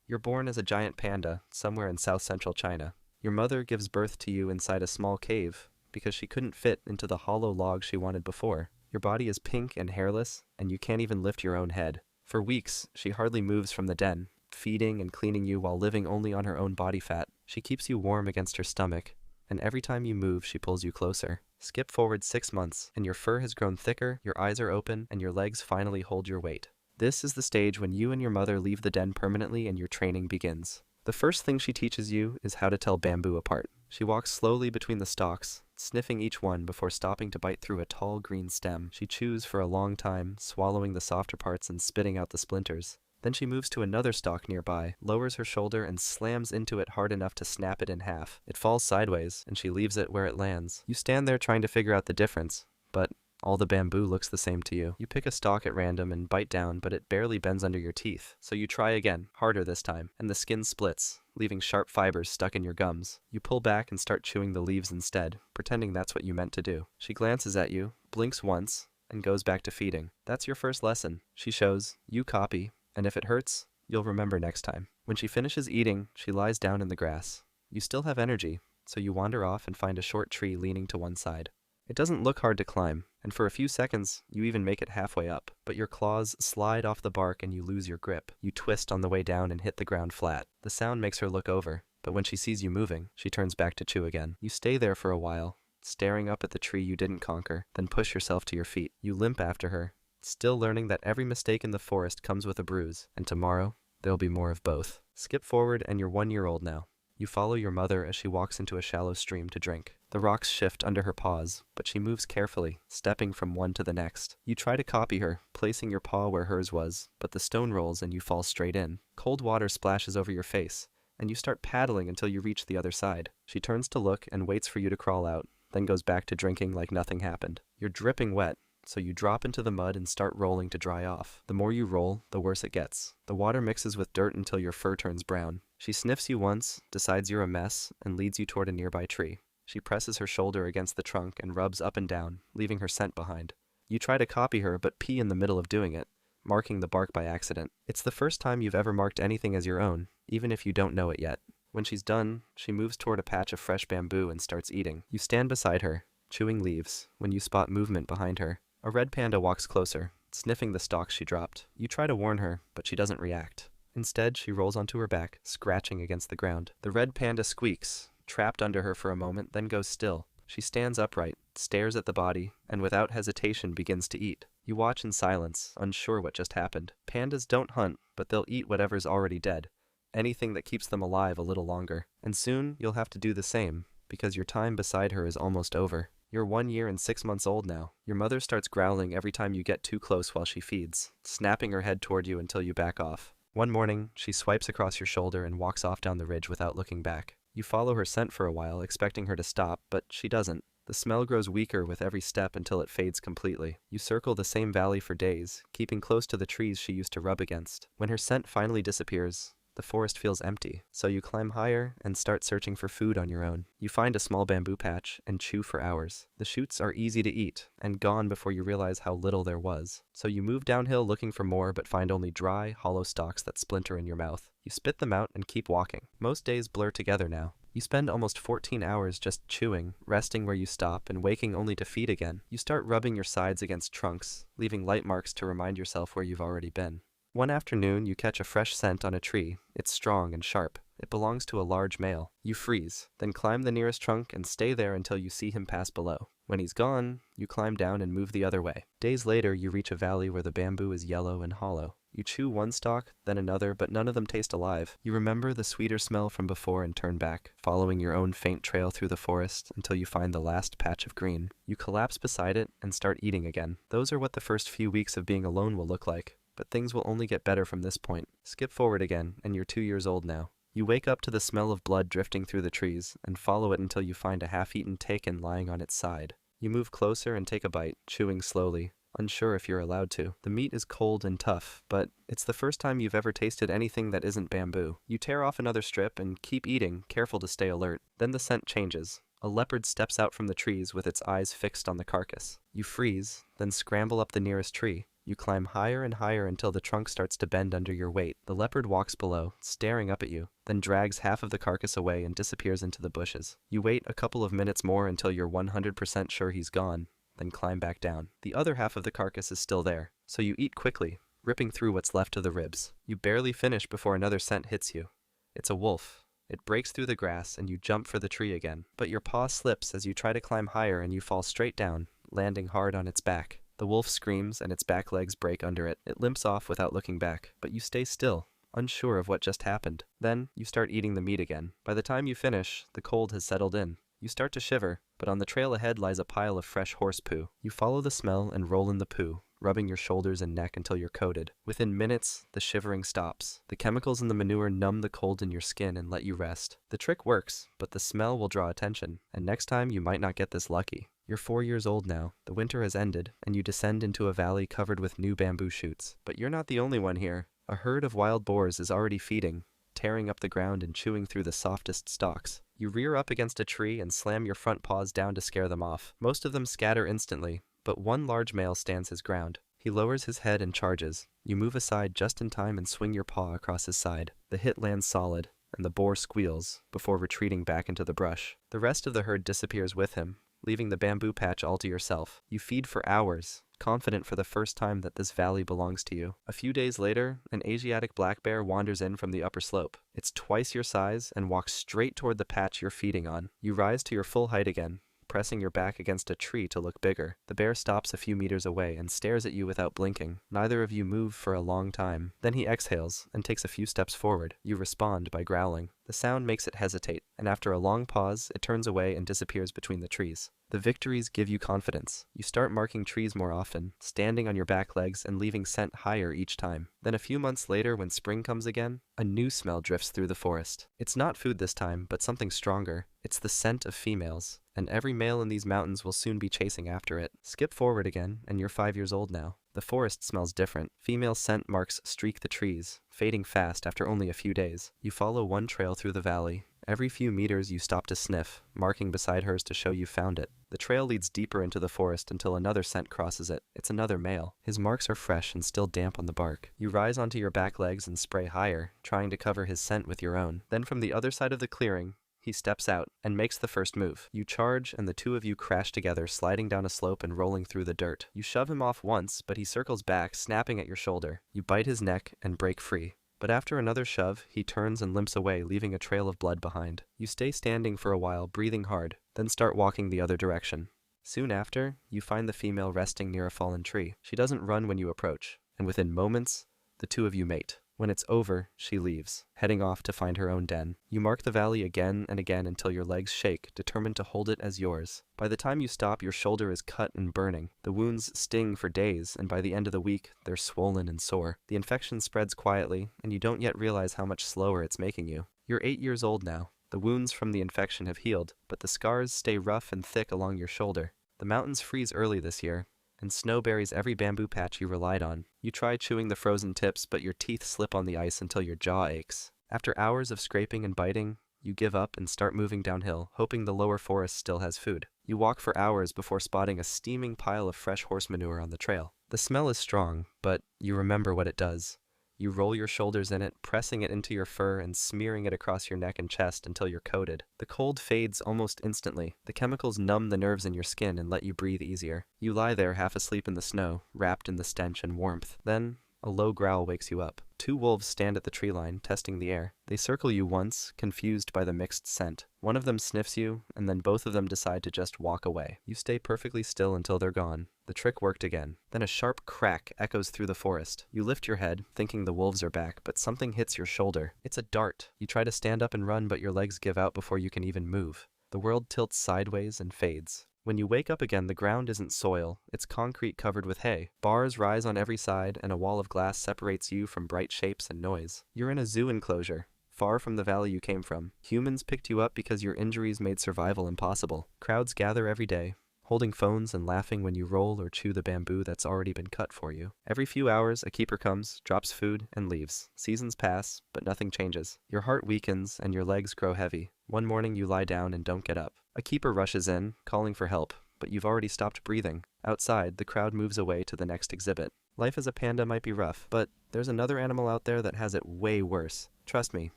You're born as a giant panda somewhere in south-central China. Your mother gives birth to you inside a small cave because she couldn't fit into the hollow log she wanted before. Your body is pink and hairless, and you can't even lift your own head. For weeks, she hardly moves from the den, feeding and cleaning you while living only on her own body fat. She keeps you warm against her stomach, and every time you move, she pulls you closer. Skip forward 6 months, and your fur has grown thicker, your eyes are open, and your legs finally hold your weight. This is the stage when you and your mother leave the den permanently and your training begins. The first thing she teaches you is how to tell bamboo apart. She walks slowly between the stalks, sniffing each one before stopping to bite through a tall green stem. She chews for a long time, swallowing the softer parts and spitting out the splinters. Then she moves to another stalk nearby, lowers her shoulder and slams into it hard enough to snap it in half. It falls sideways, and she leaves it where it lands. You stand there trying to figure out the difference, but all the bamboo looks the same to you. You pick a stalk at random and bite down, but it barely bends under your teeth. So you try again, harder this time, and the skin splits, leaving sharp fibers stuck in your gums. You pull back and start chewing the leaves instead, pretending that's what you meant to do. She glances at you, blinks once, and goes back to feeding. That's your first lesson. She shows, you copy, and if it hurts, you'll remember next time. When she finishes eating, she lies down in the grass. You still have energy, so you wander off and find a short tree leaning to one side. It doesn't look hard to climb, and for a few seconds, you even make it halfway up. But your claws slide off the bark and you lose your grip. You twist on the way down and hit the ground flat. The sound makes her look over, but when she sees you moving, she turns back to chew again. You stay there for a while, staring up at the tree you didn't conquer, then push yourself to your feet. You limp after her, still learning that every mistake in the forest comes with a bruise, and tomorrow, there'll be more of both. Skip forward and you're 1 year old now. You follow your mother as she walks into a shallow stream to drink. The rocks shift under her paws, but she moves carefully, stepping from one to the next. You try to copy her, placing your paw where hers was, but the stone rolls and you fall straight in. Cold water splashes over your face, and you start paddling until you reach the other side. She turns to look and waits for you to crawl out, then goes back to drinking like nothing happened. You're dripping wet, so you drop into the mud and start rolling to dry off. The more you roll, the worse it gets. The water mixes with dirt until your fur turns brown. She sniffs you once, decides you're a mess, and leads you toward a nearby tree. She presses her shoulder against the trunk and rubs up and down, leaving her scent behind. You try to copy her, but pee in the middle of doing it, marking the bark by accident. It's the first time you've ever marked anything as your own, even if you don't know it yet. When she's done, she moves toward a patch of fresh bamboo and starts eating. You stand beside her, chewing leaves, when you spot movement behind her. A red panda walks closer, sniffing the stalks she dropped. You try to warn her, but she doesn't react. Instead, she rolls onto her back, scratching against the ground. The red panda squeaks, trapped under her for a moment, then goes still. She stands upright, stares at the body, and without hesitation begins to eat. You watch in silence, unsure what just happened. Pandas don't hunt, but they'll eat whatever's already dead. Anything that keeps them alive a little longer. And soon, you'll have to do the same, because your time beside her is almost over. You're 1 year and 6 months old now. Your mother starts growling every time you get too close while she feeds, snapping her head toward you until you back off. One morning, she swipes across your shoulder and walks off down the ridge without looking back. You follow her scent for a while, expecting her to stop, but she doesn't. The smell grows weaker with every step until it fades completely. You circle the same valley for days, keeping close to the trees she used to rub against. When her scent finally disappears, the forest feels empty, so you climb higher and start searching for food on your own. You find a small bamboo patch and chew for hours. The shoots are easy to eat, and gone before you realize how little there was. So you move downhill looking for more but find only dry, hollow stalks that splinter in your mouth. You spit them out and keep walking. Most days blur together now. You spend almost 14 hours just chewing, resting where you stop, and waking only to feed again. You start rubbing your sides against trunks, leaving light marks to remind yourself where you've already been. One afternoon, you catch a fresh scent on a tree. It's strong and sharp. It belongs to a large male. You freeze, then climb the nearest trunk and stay there until you see him pass below. When he's gone, you climb down and move the other way. Days later, you reach a valley where the bamboo is yellow and hollow. You chew one stalk, then another, but none of them taste alive. You remember the sweeter smell from before and turn back, following your own faint trail through the forest until you find the last patch of green. You collapse beside it and start eating again. Those are what the first few weeks of being alone will look like. But things will only get better from this point. Skip forward again, and you're 2 years old now. You wake up to the smell of blood drifting through the trees, and follow it until you find a half-eaten takin lying on its side. You move closer and take a bite, chewing slowly, unsure if you're allowed to. The meat is cold and tough, but it's the first time you've ever tasted anything that isn't bamboo. You tear off another strip and keep eating, careful to stay alert. Then the scent changes. A leopard steps out from the trees with its eyes fixed on the carcass. You freeze, then scramble up the nearest tree. You climb higher and higher until the trunk starts to bend under your weight. The leopard walks below, staring up at you, then drags half of the carcass away and disappears into the bushes. You wait a couple of minutes more until you're 100% sure he's gone, then climb back down. The other half of the carcass is still there, so you eat quickly, ripping through what's left of the ribs. You barely finish before another scent hits you. It's a wolf. It breaks through the grass and you jump for the tree again, but your paw slips as you try to climb higher and you fall straight down, landing hard on its back. The wolf screams and its back legs break under it. It limps off without looking back, but you stay still, unsure of what just happened. Then, you start eating the meat again. By the time you finish, the cold has settled in. You start to shiver, but on the trail ahead lies a pile of fresh horse poo. You follow the smell and roll in the poo, rubbing your shoulders and neck until you're coated. Within minutes, the shivering stops. The chemicals in the manure numb the cold in your skin and let you rest. The trick works, but the smell will draw attention, and next time you might not get this lucky. You're 4 years old now, the winter has ended, and you descend into a valley covered with new bamboo shoots. But you're not the only one here. A herd of wild boars is already feeding, tearing up the ground and chewing through the softest stalks. You rear up against a tree and slam your front paws down to scare them off. Most of them scatter instantly, but one large male stands his ground. He lowers his head and charges. You move aside just in time and swing your paw across his side. The hit lands solid, and the boar squeals, before retreating back into the brush. The rest of the herd disappears with him, leaving the bamboo patch all to yourself. You feed for hours, confident for the first time that this valley belongs to you. A few days later, an Asiatic black bear wanders in from the upper slope. It's twice your size and walks straight toward the patch you're feeding on. You rise to your full height again, pressing your back against a tree to look bigger. The bear stops a few meters away and stares at you without blinking. Neither of you move for a long time. Then he exhales and takes a few steps forward. You respond by growling. The sound makes it hesitate, and after a long pause, it turns away and disappears between the trees. The victories give you confidence. You start marking trees more often, standing on your back legs and leaving scent higher each time. Then a few months later, when spring comes again, a new smell drifts through the forest. It's not food this time, but something stronger. It's the scent of females, and every male in these mountains will soon be chasing after it. Skip forward again, and you're 5 years old now. The forest smells different. Female scent marks streak the trees, fading fast after only a few days. You follow one trail through the valley. Every few meters you stop to sniff, marking beside hers to show you found it. The trail leads deeper into the forest until another scent crosses it. It's another male. His marks are fresh and still damp on the bark. You rise onto your back legs and spray higher, trying to cover his scent with your own. Then from the other side of the clearing, he steps out and makes the first move. You charge, and the two of you crash together, sliding down a slope and rolling through the dirt. You shove him off once, but he circles back, snapping at your shoulder. You bite his neck and break free. But after another shove, he turns and limps away, leaving a trail of blood behind. You stay standing for a while, breathing hard, then start walking the other direction. Soon after, you find the female resting near a fallen tree. She doesn't run when you approach, and within moments, the two of you mate. When it's over, she leaves, heading off to find her own den. You mark the valley again and again until your legs shake, determined to hold it as yours. By the time you stop, your shoulder is cut and burning. The wounds sting for days, and by the end of the week, they're swollen and sore. The infection spreads quietly, and you don't yet realize how much slower it's making you. You're 8 years old now. The wounds from the infection have healed, but the scars stay rough and thick along your shoulder. The mountains freeze early this year, and snow buries every bamboo patch you relied on. You try chewing the frozen tips, but your teeth slip on the ice until your jaw aches. After hours of scraping and biting, you give up and start moving downhill, hoping the lower forest still has food. You walk for hours before spotting a steaming pile of fresh horse manure on the trail. The smell is strong, but you remember what it does. You roll your shoulders in it, pressing it into your fur and smearing it across your neck and chest until you're coated. The cold fades almost instantly. The chemicals numb the nerves in your skin and let you breathe easier. You lie there half asleep in the snow, wrapped in the stench and warmth. Then, a low growl wakes you up. 2 wolves stand at the tree line, testing the air. They circle you once, confused by the mixed scent. One of them sniffs you, and then both of them decide to just walk away. You stay perfectly still until they're gone. The trick worked again. Then a sharp crack echoes through the forest. You lift your head, thinking the wolves are back, but something hits your shoulder. It's a dart. You try to stand up and run, but your legs give out before you can even move. The world tilts sideways and fades. When you wake up again, the ground isn't soil, it's concrete covered with hay. Bars rise on every side, and a wall of glass separates you from bright shapes and noise. You're in a zoo enclosure, far from the valley you came from. Humans picked you up because your injuries made survival impossible. Crowds gather every day, holding phones and laughing when you roll or chew the bamboo that's already been cut for you. Every few hours, a keeper comes, drops food, and leaves. Seasons pass, but nothing changes. Your heart weakens, and your legs grow heavy. One morning you lie down and don't get up. A keeper rushes in, calling for help, but you've already stopped breathing. Outside, the crowd moves away to the next exhibit. Life as a panda might be rough, but there's another animal out there that has it way worse. Trust me,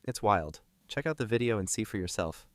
it's wild. Check out the video and see for yourself.